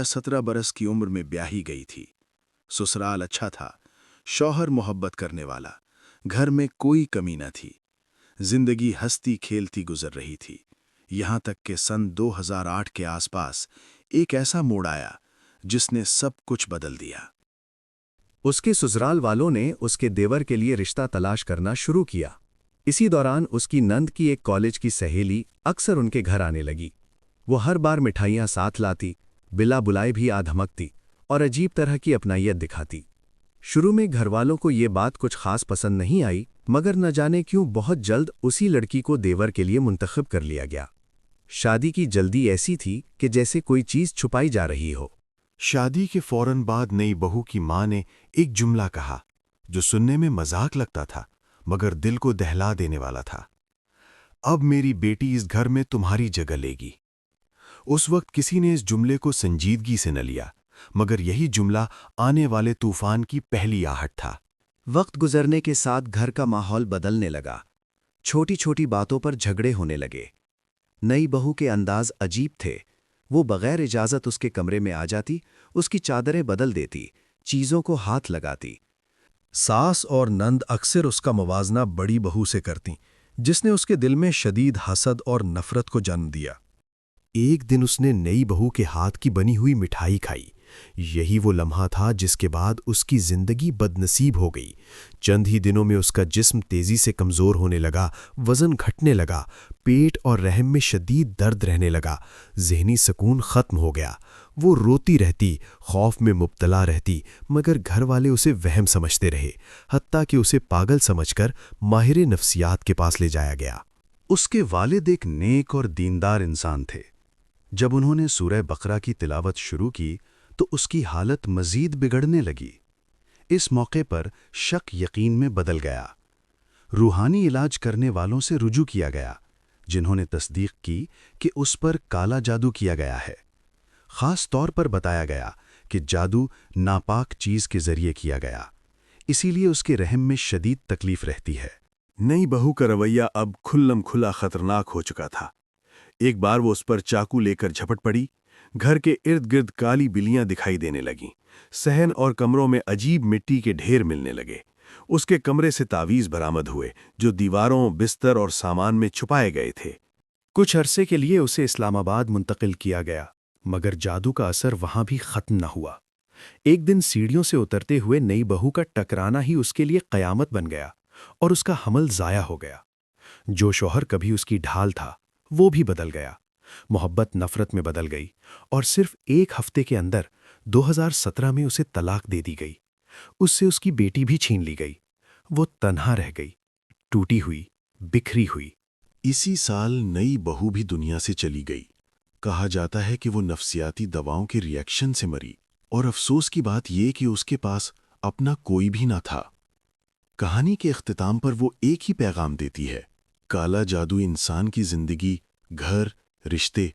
17 बरस की उम्र में ब्याही गई थी। ससुराल अच्छा था, शौहर मोहब्बत करने वाला, घर में कोई कमी न थी। जिंदगी हंसती खेलती गुजर रही थी। यहाँ तक कि सन 2008 के आसपास एक ऐसा मोड़ आया जिसने सब कुछ बदल दिया। उसके ससुराल वालों ने उसके देवर के लिए रिश्ता तलाश करना शुरू किया। इसी दौरान उसकी नंद की एक कॉलेज की सहेली अक्सर उनके घर आने लगी। वो हर बार मिठाइयाँ साथ लाती, बिला बुलाए भी आ धमकती और अजीब तरह की अपनाइयत दिखाती। शुरू में घरवालों को ये बात कुछ खास पसंद नहीं आई, मगर न जाने क्यों बहुत जल्द उसी लड़की को देवर के लिए मुंतखब कर लिया गया। शादी की जल्दी ऐसी थी कि जैसे कोई चीज़ छुपाई जा रही हो। शादी के फौरन बाद नई बहू की मां ने एक जुमला कहा जो सुनने में मजाक लगता था मगर दिल को दहला देने वाला था। अब मेरी बेटी इस घर में तुम्हारी जगह लेगी। उस वक्त किसी ने इस जुमले को संजीदगी से न लिया, मगर यही जुमला आने वाले तूफान की पहली आहट था। वक्त गुजरने के साथ घर का माहौल बदलने लगा। छोटी छोटी बातों पर झगड़े होने लगे। नई बहू के अंदाज अजीब थे। वो बगैर इजाज़त उसके कमरे में आ जाती, उसकी चादरें बदल देती, चीज़ों को हाथ लगाती। सास और नंद अक्सर उसका मुवाजना बड़ी बहू से करतीं, जिसने उसके दिल में शदीद हसद और नफरत को जन्म दिया। एक दिन उसने नई बहू के हाथ की बनी हुई मिठाई खाई। यही वो लम्हा था जिसके बाद उसकी जिंदगी बदनसीब हो गई। चंद ही दिनों में उसका जिस्म तेजी से कमजोर होने लगा, वजन घटने लगा, पेट और रहम में शदीद दर्द रहने लगा, ज़हनी सुकून खत्म हो गया। वो रोती रहती, खौफ में मुब्तला रहती, मगर घर वाले उसे वहम समझते रहे, हत्ता कि उसे पागल समझकर माहिर नफ्सियात के पास ले जाया गया। उसके वालिद एक नेक और दीनदार इंसान थे। जब उन्होंने सूरह बकरा की तिलावत शुरू की तो उसकी हालत मजीद बिगड़ने लगी। इस मौके पर शक यकीन में बदल गया। रूहानी इलाज करने वालों से रुजू किया गया, जिन्होंने तस्दीक की कि उस पर काला जादू किया गया है। ख़ास तौर पर बताया गया कि जादू नापाक चीज़ के ज़रिए किया गया, इसीलिए उसके रहम में शदीद तकलीफ़ रहती है। नई बहू का रवैया अब खुल्लम खुला खतरनाक हो चुका था। एक बार वो उस पर चाकू लेकर झपट पड़ी। घर के इर्द गिर्द काली बिल्लियां दिखाई देने लगीं। सहन और कमरों में अजीब मिट्टी के ढेर मिलने लगे। उसके कमरे से तावीज़ बरामद हुए जो दीवारों, बिस्तर और सामान में छुपाए गए थे। कुछ अरसे के लिए उसे इस्लामाबाद मुंतकिल किया गया, मगर जादू का असर वहां भी खत्म न हुआ। एक दिन सीढ़ियों से उतरते हुए नई बहू का टकराना ही उसके लिए क़यामत बन गया और उसका हमल ज़ाया हो गया। जो शौहर कभी उसकी ढाल था, वो भी बदल गया। मोहब्बत नफरत में बदल गई और सिर्फ एक हफ्ते के अंदर 2017 में उसे तलाक दे दी गई। उससे उसकी बेटी भी छीन ली गई। वो तन्हा रह गई, टूटी हुई, बिखरी हुई। इसी साल नई बहू भी दुनिया से चली गई। कहा जाता है कि वो नफ्सियाती दवाओं के रिएक्शन से मरी, और अफसोस की बात यह कि उसके पास अपना कोई भी ना था। कहानी के इख्तिताम पर वो एक ही पैगाम देती है: काला जादू इंसान की जिंदगी, घर, रिश्ते